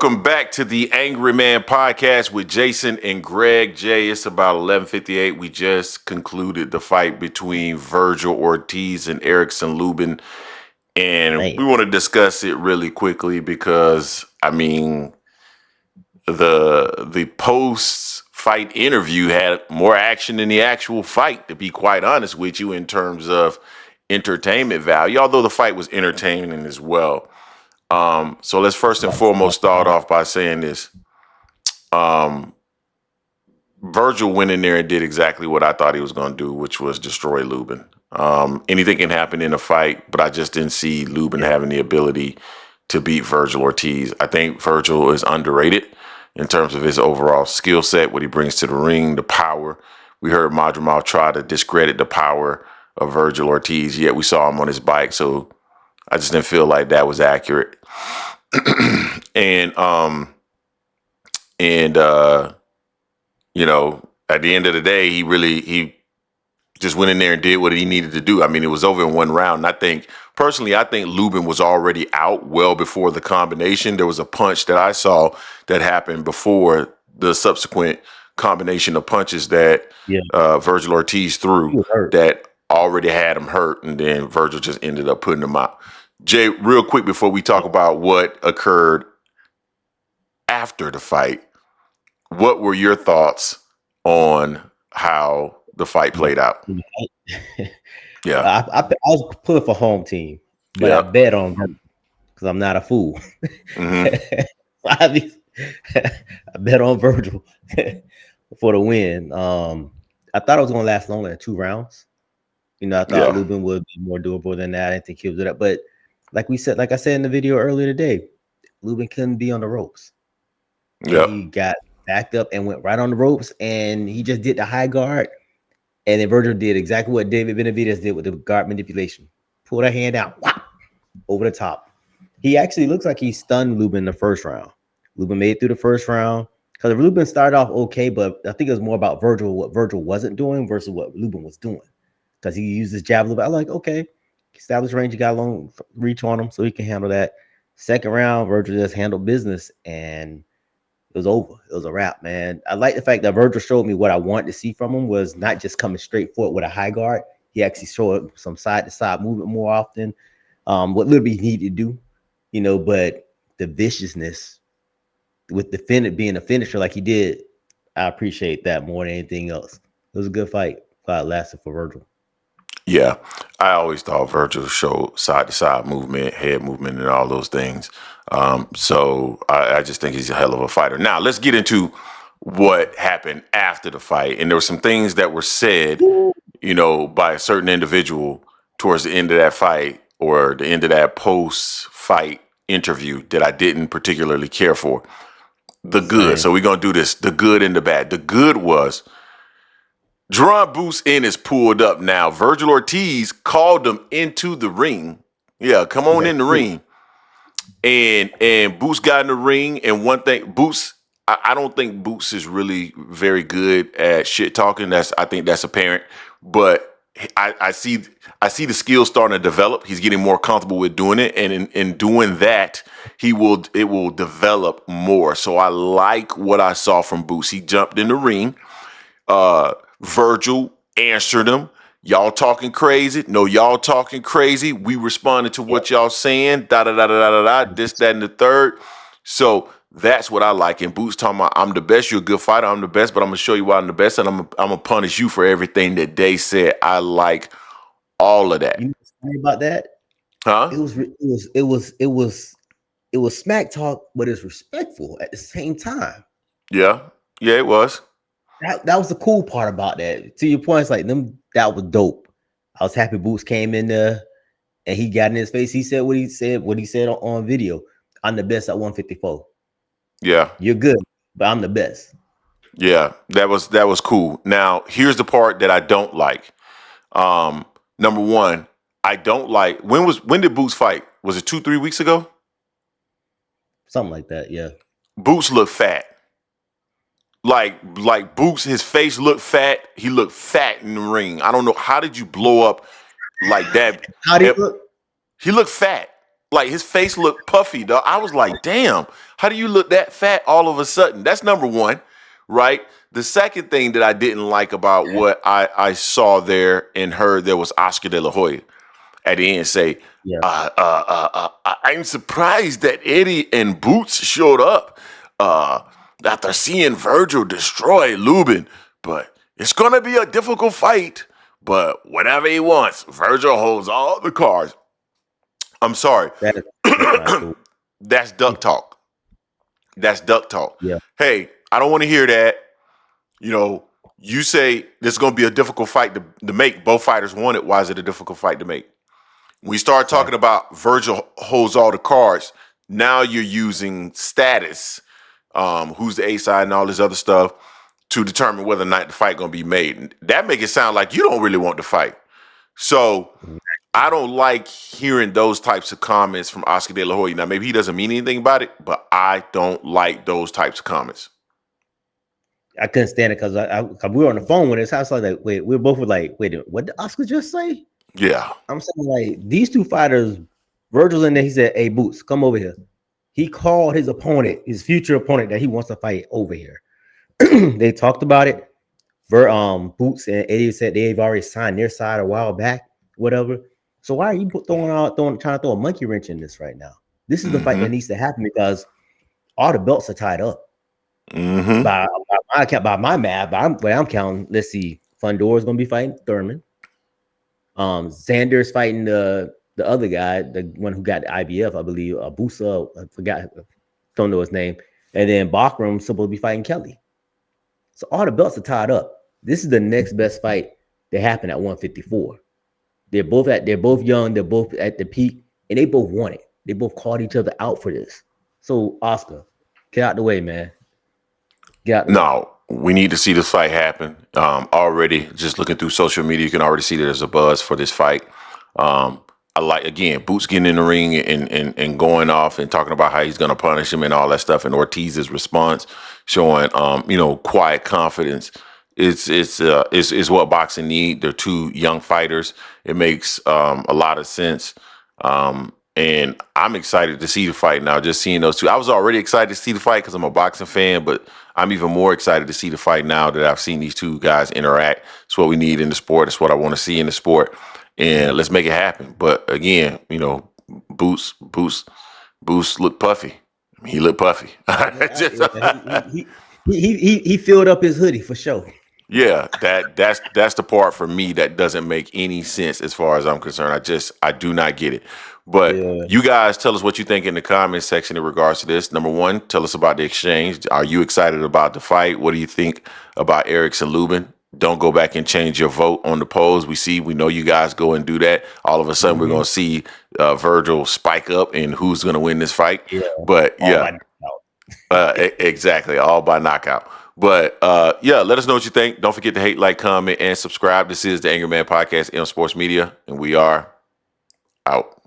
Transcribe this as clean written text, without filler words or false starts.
Welcome back to the Angry Man Podcast with Jason and Greg. Jay, it's about 11:58. We just concluded the fight between Vergil Ortiz and Erickson Lubin, and Man, we want to discuss it really quickly because the post fight interview had more action than the actual fight. To be quite honest with you, in terms of entertainment value, although the fight was entertaining as well. So let's first and foremost start off by saying this. Um, Vergil went in there and did exactly what I thought he was going to do, which was destroy Lubin. Anything can happen in a fight, but I just didn't see Lubin having the ability to beat Vergil Ortiz. I think Vergil is underrated in terms of his overall skill set, what he brings to the ring, the power. We heard Madrimov try to discredit the power of Vergil Ortiz, yet we saw him on his bike, so I just didn't feel like that was accurate. and and you know, at the end of the day, he just went in there and did what he needed to do. I mean, it was over in one round. And I think Lubin was already out well before the combination. There was a punch that I saw that happened before the subsequent combination of punches that yeah, Vergil Ortiz he threw was hurt. that already had him hurt, and then Vergil just ended up putting him out. Jay, real quick before we talk about what occurred after the fight, what were your thoughts on how the fight played out? Yeah, I was pulling for home team, but I yeah, bet on them because I'm not a fool. hmm I bet on Virgil for the win. I thought it was going to last longer than 2 rounds. I thought yeah, Lubin would be more doable than that. I didn't think he was it up, but like I said in the video earlier today, Lubin couldn't be on the ropes, and yeah, he got backed up and went right on the ropes, and he just did the high guard. And then Virgil did exactly what David Benavidez did with the guard manipulation. Pulled a hand out, whop, over the top. He actually looks like he stunned Lubin in the first round. Lubin made it through the first round. Because Lubin started off okay, but I think it was more about Virgil, what Virgil wasn't doing versus what Lubin was doing. Because he used his jab a little bit. I like, okay, established range, he got a long reach on him, so he can handle that. Second round, Virgil just handled business, and it was over. It was a wrap, man. I like the fact that Virgil showed me what I wanted to see from him was not just coming straight forward with a high guard. He actually showed some side to side movement more often. What little bit he needed to do, but the viciousness with being a finisher like he did, I appreciate that more than anything else. It was a good fight. It lasted for Virgil. yeah. I always thought Virgil showed side to side movement, head movement, and all those things. So I just think he's a hell of a fighter. Now let's get into what happened after the fight, and there were some things that were said, by a certain individual towards the end of that fight or the end of that post-fight interview that I didn't particularly care for. The good. Same. So we're gonna do this. The good and the bad. The good was Jaron Ennis pulled up now. Vergil Ortiz called him into the ring. Yeah, come on in the ring. And Boots got in the ring. And one thing, Boots, I don't think Boots is really very good at shit talking. I think that's apparent. But I see the skills starting to develop. He's getting more comfortable with doing it, and in doing that, it will develop more. So I like what I saw from Boots. He jumped in the ring. Vergil answered him. Y'all talking crazy? No, y'all talking crazy. We responded to what y'all saying. Da da da da da da da. This, that, and the third. So that's what I like. And Boots talking about, I'm the best. You're a good fighter. I'm the best, but I'm gonna show you why I'm the best, and I'm gonna punish you for everything that they said. I like all of You that. know what's funny about that? Huh? It was smack talk, but it's respectful at the same time. Yeah. Yeah, it was. That was the cool part about that. To your point, it's like them that was dope. I was happy Boots came in there and he got in his face. He said what he said on video. I'm the best at 154. Yeah. You're good, but I'm the best. Yeah. That was cool. Now, here's the part that I don't like. Number one, I don't like when did Boots fight? Was it 2-3 weeks ago? Something like that. Yeah. Boots looked fat. Like Boots, his face looked fat. He looked fat in the ring. I don't know, how did you blow up like that? How do you Eh, look? He looked fat. Like his face looked puffy, dog. I was like, damn, how do you look that fat all of a sudden? That's number one, right? The second thing that I didn't like about what I saw there and heard there was Oscar De La Hoya at the end say, Yeah, I'm surprised that Eddie and Boots showed up after seeing Vergil destroy Lubin, but it's going to be a difficult fight. But whenever he wants, Vergil holds all the cards. I'm sorry. that's not cool. That's duck talk. That's duck talk. Yeah, Hey, I don't want to hear that. You know, you say this is going to be a difficult fight to make. Both fighters want it. Why is it a difficult fight to make? When you start talking exactly. about Vergil holds all the cards, now you're using status, who's the A side and all this other stuff to determine whether or not the fight going to be made. That make it sound like you don't really want to fight. So I don't like hearing those types of comments from Oscar De La Hoya. Now, maybe he doesn't mean anything about it, but I don't like those types of comments. I couldn't stand it because cause we were on the phone when his house. I was like, wait, we both were like, wait, what did Oscar just say? Yeah. I'm saying like these two fighters, Virgil's in there. He said, "Hey, Boots, come over here." He called his opponent, his future opponent that he wants to fight over here. They talked about it. Boots and Eddie said they've already signed their side a while back, whatever. So why are you trying to throw a monkey wrench in this right now? This is the fight that Mm-hmm. needs to happen because all the belts are tied up. Mm-hmm. By my count, by my math, by I'm counting. Let's see, Fundor is going to be fighting Thurman. Xander's fighting the other guy, the one who got the IBF, I believe, Abusa. I forgot, don't know his name. And then Bachram's supposed to be fighting Kelly. So all the belts are tied up. This is the next best fight that happened at 154. They're both young, they're both at the peak, and they both want it. They both called each other out for this. So Oscar, get out the way, man. Get out the way. No, we need to see this fight happen. Already, just looking through social media, you can already see that there's a buzz for this fight. I like, again, Boots getting in the ring and going off and talking about how he's going to punish him and all that stuff. And Ortiz's response showing, quiet confidence. It's what boxing need. They're two young fighters. It makes a lot of sense. And I'm excited to see the fight now. Just seeing those two, I was already excited to see the fight because I'm a boxing fan, but I'm even more excited to see the fight now that I've seen these two guys interact. It's what we need in the sport. It's what I want to see in the sport, and let's make it happen. But again, Boots, Boots, Boots looked puffy. I mean, he looked puffy. Just- He filled up his hoodie for sure. Yeah, that's the part for me that doesn't make any sense as far as I'm concerned. I do not get it. But Yeah. you guys tell us what you think in the comments section in regards to this. Number one, tell us about the exchange. Are you excited about the fight? What do you think about Erickson Lubin? Don't go back and change your vote on the polls. We know you guys go and do that. All of a sudden, we're going to see Vergil spike up and who's going to win this fight. Yeah. But All yeah, exactly, all by knockout. But let us know what you think. Don't forget to hate, like, comment, and subscribe. This is the Angry Man Podcast, M Sports Media, and we are out.